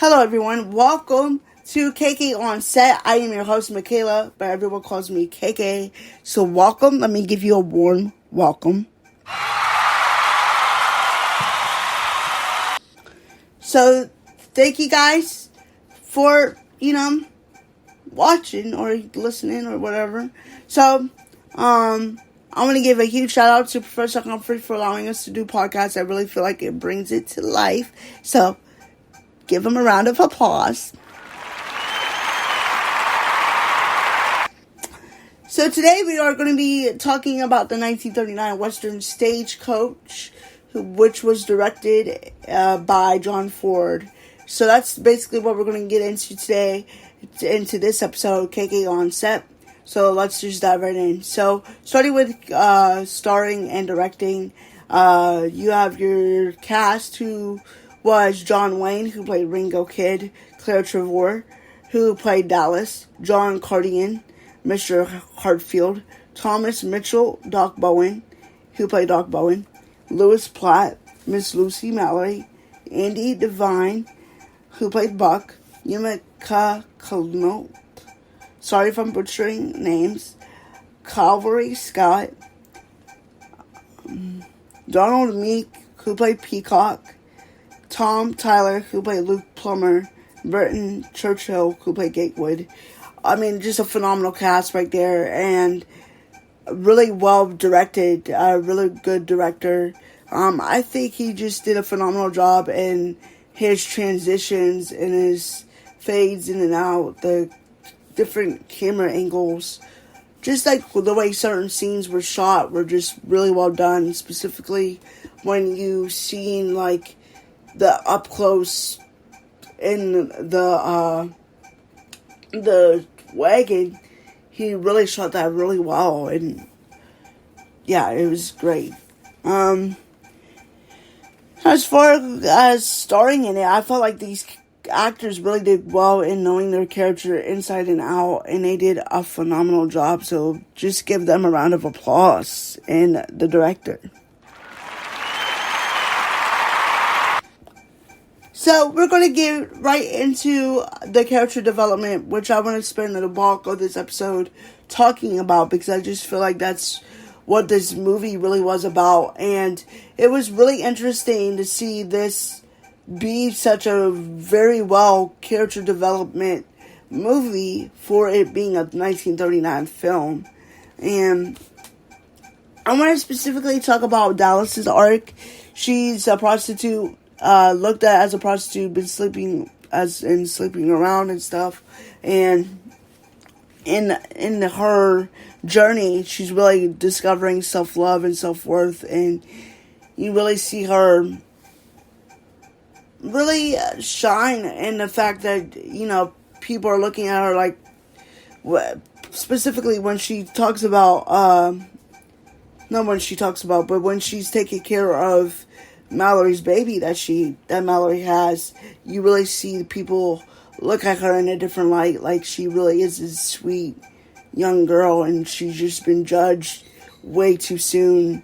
Hello everyone, welcome to KK on Set. I am your host Michaela, but everyone calls me KK. So welcome, let me give you a warm welcome. So thank you guys for, watching or listening or whatever. So, I want to give a huge shout out to Professor Humphrey for allowing us to do podcasts. I really feel like it brings it to life. So, give him a round of applause. So today we are going to be talking about the 1939 Western Stagecoach, which was directed by John Ford. So that's basically what we're going to get into today, into this episode, KK on Set. So let's just dive right in. So starting with starring and directing, you have your cast who was John Wayne, who played Ringo Kid, Claire Trevor, who played Dallas, John Cardigan, Mr. Hartfield, Thomas Mitchell, Doc Bowen, who played Doc Bowen, Louis Platt, Miss Lucy Mallory, Andy Devine, who played Buck, Yumika Kalno, sorry if I'm butchering names, Calvary Scott, Donald Meek, who played Peacock, Tom Tyler, who played Luke Plummer, Burton Churchill, who played Gatewood. I mean, just a phenomenal cast right there, and really well directed, really good director. I think he just did a phenomenal job in his transitions and his fades in and out, the different camera angles. Just like the way certain scenes were shot were just really well done, specifically when you seen like the up close in the wagon. He really shot that really well, and yeah, it was great. As far as starring in it, I felt like these actors really did well in knowing their character inside and out, and they did a phenomenal job, so just give them a round of applause, and the director. So, we're going to get right into the character development, which I want to spend the bulk of this episode talking about, because I just feel like that's what this movie really was about. And it was really interesting to see this be such a very well character development movie for it being a 1939 film. And I want to specifically talk about Dallas's arc. She's a prostitute. Looked at as a prostitute, been sleeping around and stuff, and in her journey, she's really discovering self-love and self-worth, and you really see her really shine in the fact that, people are looking at her like, specifically when she talks about, not when she talks about, but when she's taking care of Mallory's baby that Mallory has, you really see people look at her in a different light, like she really is this sweet young girl, and she's just been judged way too soon.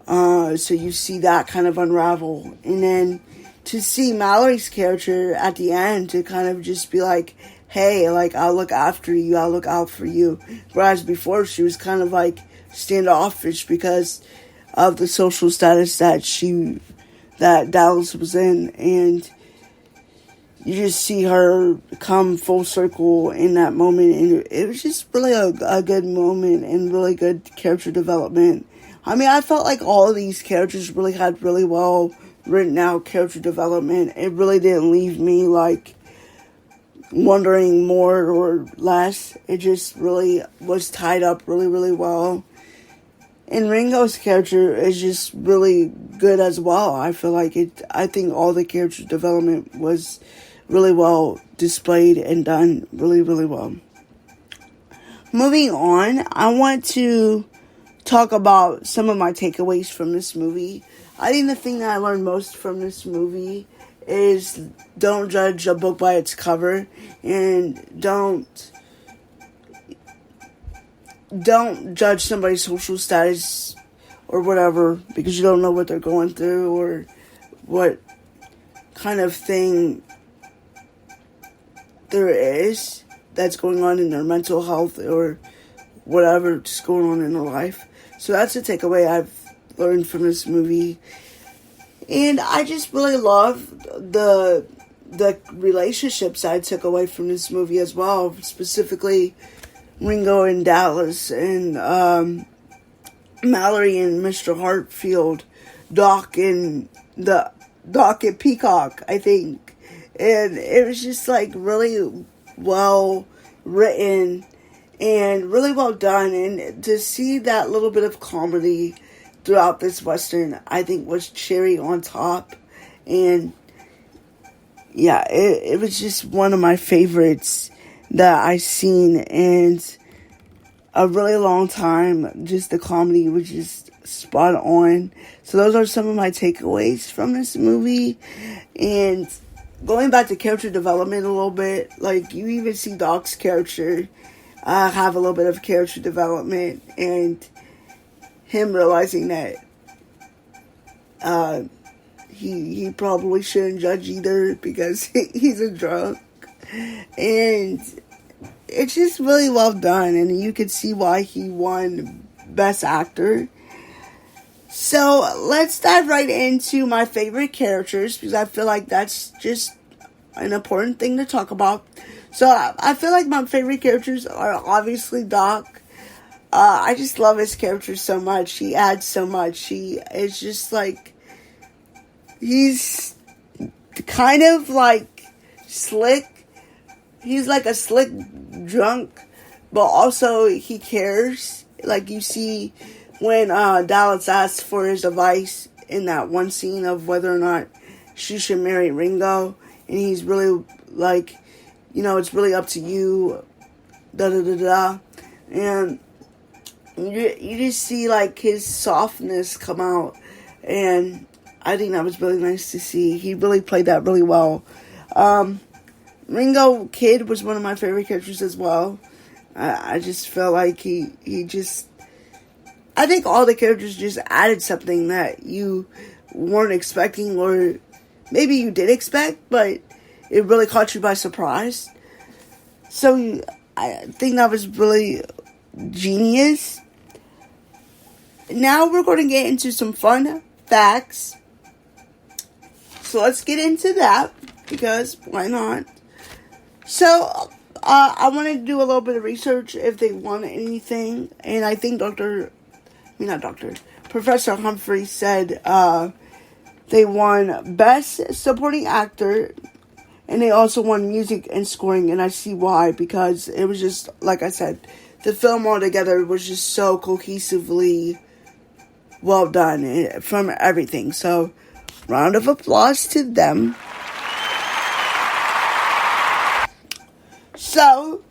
So you see that kind of unravel, and then to see Mallory's character at the end to kind of just be like, hey, like, I'll look after you, I'll look out for you, whereas before she was kind of like standoffish because of the social status that Dallas was in, and you just see her come full circle in that moment, and it was just really a good moment and really good character development. I mean, I felt like all of these characters really had really well written out character development. It really didn't leave me like wondering more or less. It just really was tied up really, really well. And Ringo's character is just really good as well. I feel like I think all the character development was really well displayed and done really, really well. Moving on, I want to talk about some of my takeaways from this movie. I think the thing that I learned most from this movie is don't judge a book by its cover, and don't judge somebody's social status or whatever, because you don't know what they're going through or what kind of thing there is that's going on in their mental health or whatever's going on in their life. So that's a takeaway I've learned from this movie. And I just really love the relationships I took away from this movie as well. Specifically, Ringo and Dallas, and Mallory and Mr. Hartfield, Doc and Peacock, I think. And it was just like really well written and really well done. And to see that little bit of comedy throughout this Western, I think was cherry on top. And yeah, it was just one of my favorites that I've seen in a really long time. Just the comedy was just spot on. So those are some of my takeaways from this movie. And going back to character development a little bit, like you even see Doc's character have a little bit of character development, and him realizing that he probably shouldn't judge either because he's a drunk. And it's just really well done, and you can see why he won Best Actor. So let's dive right into my favorite characters, because I feel like that's just an important thing to talk about. So I feel like my favorite characters are obviously Doc. I just love his character so much. He adds so much. He is just like, he's kind of like slick. He's like a slick drunk, but also he cares. Like you see when Dallas asks for his advice in that one scene of whether or not she should marry Ringo, and he's really like, you know, it's really up to you, and you just see like his softness come out, and I think that was really nice to see. He really played that really well. Ringo Kid was one of my favorite characters as well. I just felt like he just, I think all the characters just added something that you weren't expecting, or maybe you did expect, but it really caught you by surprise. So I think that was really genius. Now we're going to get into some fun facts. So let's get into that, because why not? So I wanted to do a little bit of research if they won anything, and I think Professor Humphrey said they won Best Supporting Actor, and they also won Music and Scoring, and I see why, because it was just, like I said, the film altogether was just so cohesively well done from everything. So, round of applause to them. So,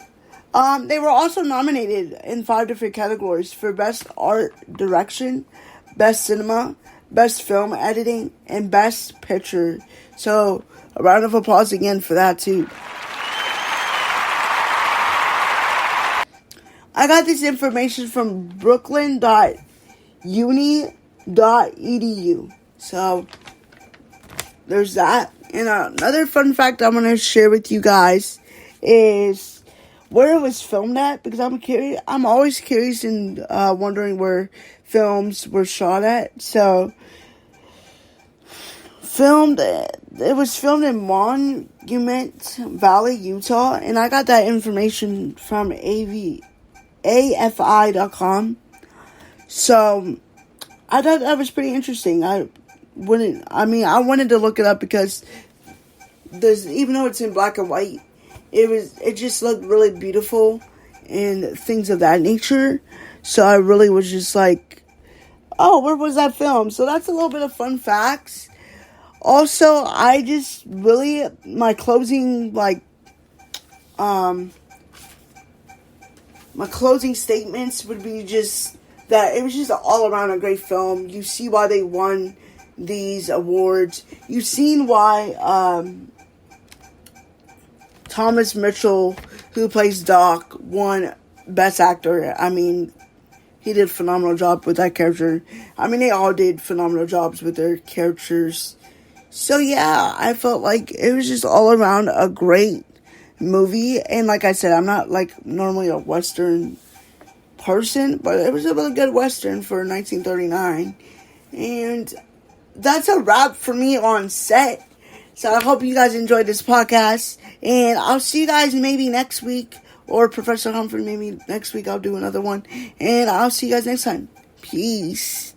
they were also nominated in 5 different categories for Best Art Direction, Best Cinema, Best Film Editing, and Best Picture. So, a round of applause again for that too. I got this information from brooklyn.uni.edu. So, there's that. And another fun fact I want to share with you guys is where it was filmed at, because I'm always curious and wondering where films were shot at. So, it was filmed in Monument Valley, Utah, and I got that information from AFI.com. So, I thought that was pretty interesting. I wanted to look it up because even though it's in black and white, it just looked really beautiful and things of that nature. So I really was just like, oh, where was that film? So that's a little bit of fun facts. Also, I just really, my closing statements would be just that it was just all around a great film. You see why they won these awards. You've seen why Thomas Mitchell, who plays Doc, won Best Actor. I mean, he did a phenomenal job with that character. I mean, they all did phenomenal jobs with their characters. So, yeah, I felt like it was just all around a great movie. And like I said, I'm not like normally a Western person, but it was a really good Western for 1939. And that's a wrap for me on set. So I hope you guys enjoyed this podcast. And I'll see you guys maybe next week. Or Professor Humphrey, maybe next week I'll do another one. And I'll see you guys next time. Peace.